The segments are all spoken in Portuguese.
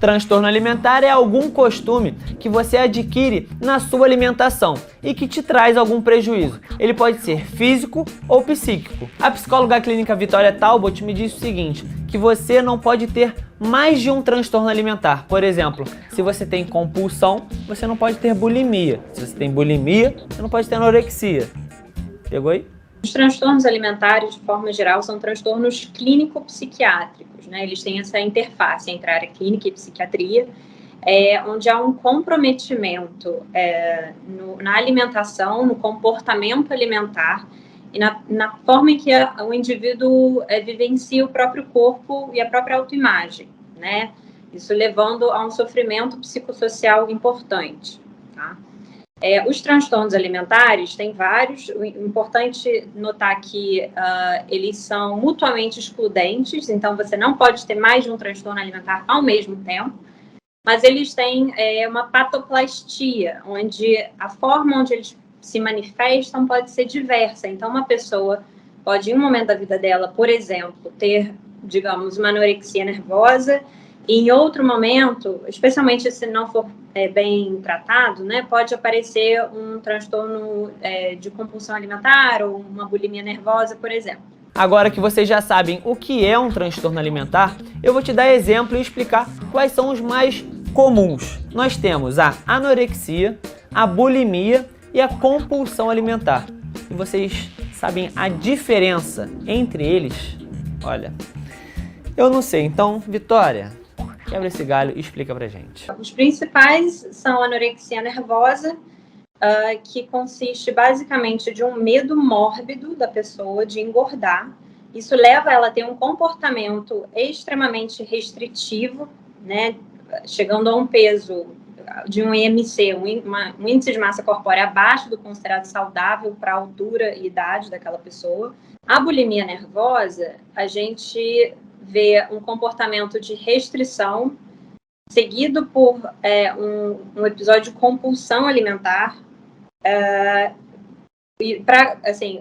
Transtorno alimentar é algum costume que você adquire na sua alimentação e que te traz algum prejuízo. Ele pode ser físico ou psíquico. A psicóloga clínica Vitória Talbot me disse o seguinte, que você não pode ter mais de um transtorno alimentar. Por exemplo, se você tem compulsão, você não pode ter bulimia. Se você tem bulimia, você não pode ter anorexia. Pegou aí? Os transtornos alimentares, de forma geral, são transtornos clínico-psiquiátricos, né? Eles têm essa interface entre a área clínica e psiquiatria, onde há um comprometimento na alimentação, no comportamento alimentar e na forma em que o indivíduo vivencia o próprio corpo e a própria autoimagem, né? Isso levando a um sofrimento psicossocial importante, tá? Os transtornos alimentares têm vários. O importante notar que eles são mutuamente excludentes, então você não pode ter mais de um transtorno alimentar ao mesmo tempo, mas eles têm uma patoplastia, onde a forma onde eles se manifestam pode ser diversa. Então, uma pessoa pode, em um momento da vida dela, por exemplo, ter, digamos, uma anorexia nervosa, e em outro momento, especialmente se não for bem tratado, né, pode aparecer um transtorno de compulsão alimentar ou uma bulimia nervosa, por exemplo. Agora que vocês já sabem o que é um transtorno alimentar, eu vou te dar exemplo e explicar quais são os mais comuns. Nós temos a anorexia, a bulimia e a compulsão alimentar. E vocês sabem a diferença entre eles? Olha, eu não sei. Então, Vitória, quebra esse galho e explica pra gente. Os principais são a anorexia nervosa, que consiste basicamente de um medo mórbido da pessoa de engordar. Isso leva ela a ter um comportamento extremamente restritivo, né, chegando a um peso de um IMC, um índice de massa corpórea abaixo do considerado saudável para a altura e idade daquela pessoa. A bulimia nervosa, a gente vê um comportamento de restrição, seguido por um episódio de compulsão alimentar.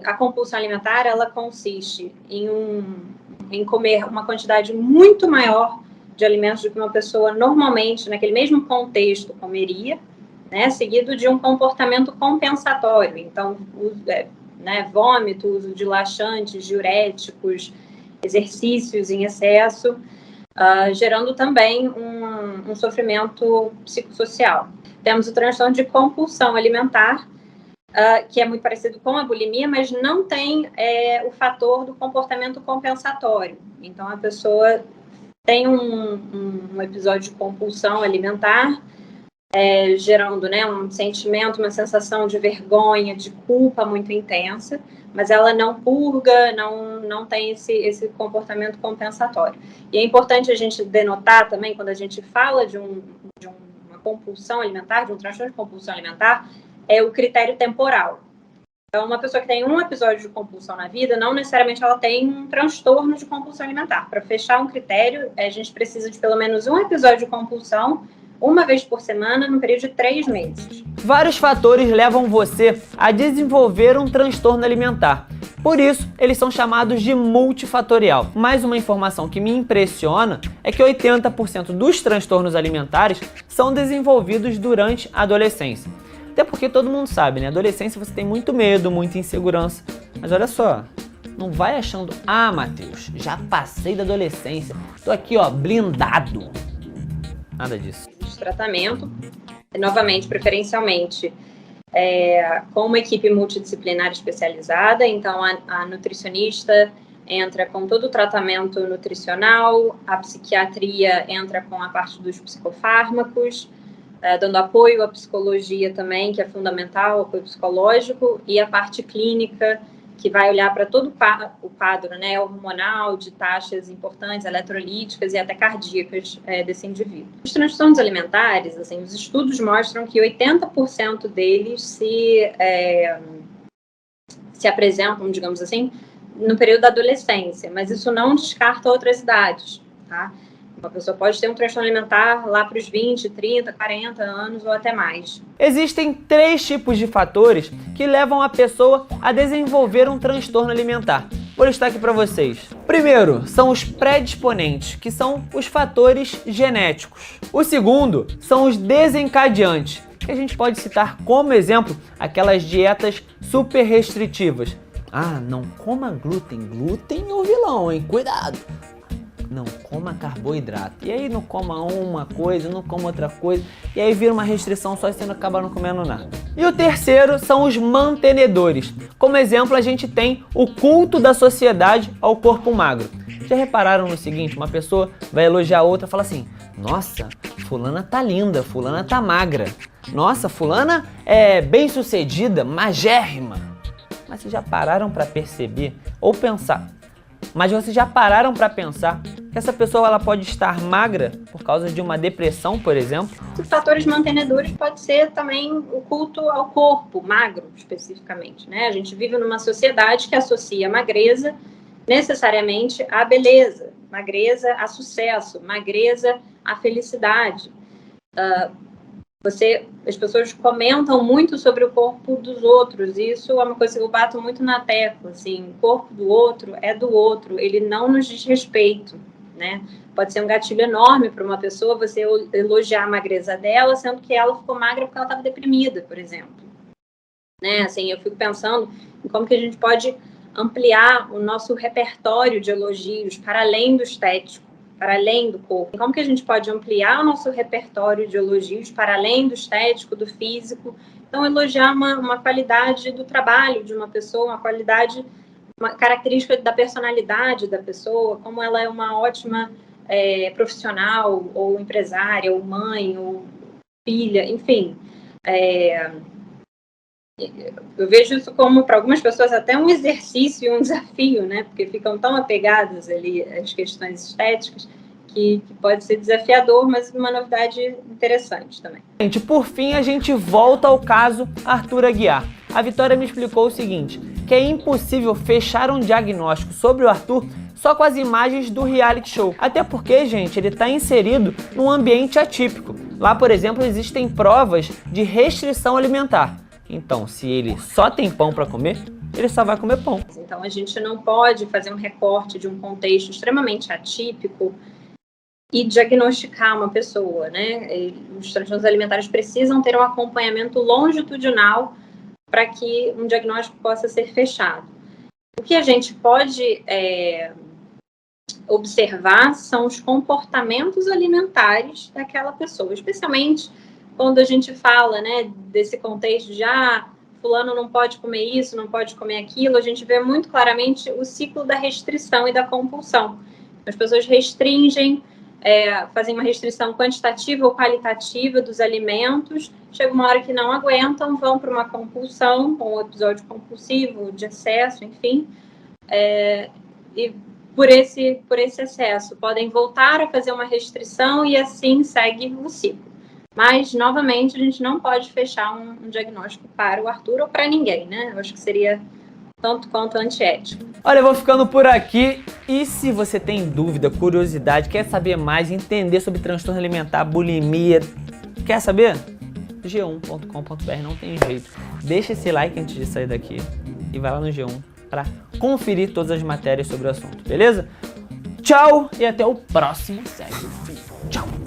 A compulsão alimentar, ela consiste em comer uma quantidade muito maior de alimentos do que uma pessoa normalmente, naquele mesmo contexto, comeria, né, seguido de um comportamento compensatório. Então, vômito, uso de laxantes, diuréticos, exercícios em excesso, gerando também um sofrimento psicossocial. Temos o transtorno de compulsão alimentar, que é muito parecido com a bulimia, mas não tem o fator do comportamento compensatório. Então, a pessoa tem um episódio de compulsão alimentar, gerando, né, um sentimento, uma sensação de vergonha, de culpa muito intensa, mas ela não purga, não tem esse comportamento compensatório. E é importante a gente denotar também, quando a gente fala de uma compulsão alimentar, de um transtorno de compulsão alimentar, é o critério temporal. Então, uma pessoa que tem um episódio de compulsão na vida, não necessariamente ela tem um transtorno de compulsão alimentar. Para fechar um critério, a gente precisa de pelo menos um episódio de compulsão, uma vez por semana, no período de 3 meses. Vários fatores levam você a desenvolver um transtorno alimentar. Por isso, eles são chamados de multifatorial. Mais uma informação que me impressiona é que 80% dos transtornos alimentares são desenvolvidos durante a adolescência. Até porque todo mundo sabe, né? Adolescência você tem muito medo, muita insegurança. Mas olha só, não vai achando, Matheus, já passei da adolescência, tô aqui, blindado. Nada disso. Tratamento, novamente, preferencialmente, com uma equipe multidisciplinar especializada. Então, a nutricionista entra com todo o tratamento nutricional, a psiquiatria entra com a parte dos psicofármacos, dando apoio à psicologia também, que é fundamental, apoio psicológico, e a parte clínica, que vai olhar para todo o quadro, né, hormonal, de taxas importantes, eletrolíticas e até cardíacas desse indivíduo. Os transtornos alimentares, assim, os estudos mostram que 80% deles se apresentam, digamos assim, no período da adolescência, mas isso não descarta outras idades, tá? Uma pessoa pode ter um transtorno alimentar lá para os 20, 30, 40 anos ou até mais. Existem 3 tipos de fatores que levam a pessoa a desenvolver um transtorno alimentar. Vou listar aqui para vocês. Primeiro, são os predisponentes, que são os fatores genéticos. O segundo são os desencadeantes, que a gente pode citar como exemplo aquelas dietas super restritivas. Ah, não coma glúten. Glúten é o vilão, hein? Cuidado! Não coma carboidrato. E aí não coma uma coisa, não coma outra coisa. E aí vira uma restrição só e você não acaba não comendo nada. E o terceiro são os mantenedores. Como exemplo, a gente tem o culto da sociedade ao corpo magro. Já repararam no seguinte? Uma pessoa vai elogiar a outra e fala assim: nossa, fulana tá linda, fulana tá magra. Nossa, fulana é bem sucedida, magérrima. Mas vocês já pararam para perceber ou pensar? Mas vocês já pararam para pensar que essa pessoa ela pode estar magra por causa de uma depressão, por exemplo? Os fatores mantenedores pode ser também o culto ao corpo, magro especificamente, né? A gente vive numa sociedade que associa a magreza necessariamente à beleza, magreza a sucesso, magreza a felicidade. As pessoas comentam muito sobre o corpo dos outros, e isso é uma coisa que eu bato muito na tecla, assim, o corpo do outro é do outro, ele não nos diz respeito, né? Pode ser um gatilho enorme para uma pessoa você elogiar a magreza dela, sendo que ela ficou magra porque ela estava deprimida, por exemplo. Né? Assim, eu fico pensando em como que a gente pode ampliar o nosso repertório de elogios para além do estético, para além do corpo. Como que a gente pode ampliar o nosso repertório de elogios para além do estético, do físico? Então, elogiar uma qualidade do trabalho de uma pessoa, uma qualidade, uma característica da personalidade da pessoa, como ela é uma ótima profissional, ou empresária, ou mãe, ou filha, enfim. Eu vejo isso como, para algumas pessoas, até um exercício e um desafio, né? Porque ficam tão apegadas ali às questões estéticas que pode ser desafiador, mas uma novidade interessante também. Gente, por fim, a gente volta ao caso Arthur Aguiar. A Vitória me explicou o seguinte, que é impossível fechar um diagnóstico sobre o Arthur só com as imagens do reality show. Até porque, gente, ele está inserido num ambiente atípico. Lá, por exemplo, existem provas de restrição alimentar. Então, se ele só tem pão para comer, ele só vai comer pão. Então, a gente não pode fazer um recorte de um contexto extremamente atípico e diagnosticar uma pessoa, né? Os transtornos alimentares precisam ter um acompanhamento longitudinal para que um diagnóstico possa ser fechado. O que a gente pode observar são os comportamentos alimentares daquela pessoa, especialmente quando a gente fala, né, desse contexto de fulano não pode comer isso, não pode comer aquilo, a gente vê muito claramente o ciclo da restrição e da compulsão. As pessoas restringem, fazem uma restrição quantitativa ou qualitativa dos alimentos, chega uma hora que não aguentam, vão para uma compulsão, um episódio compulsivo, de excesso, enfim, e por esse excesso podem voltar a fazer uma restrição e assim segue o ciclo. Mas, novamente, a gente não pode fechar um diagnóstico para o Arthur ou para ninguém, né? Eu acho que seria tanto quanto antiético. Olha, eu vou ficando por aqui. E se você tem dúvida, curiosidade, quer saber mais, entender sobre transtorno alimentar, bulimia, quer saber? G1.com.br, não tem jeito. Deixa esse like antes de sair daqui e vai lá no G1 para conferir todas as matérias sobre o assunto, beleza? Tchau e até o próximo Segue o Fio. Tchau!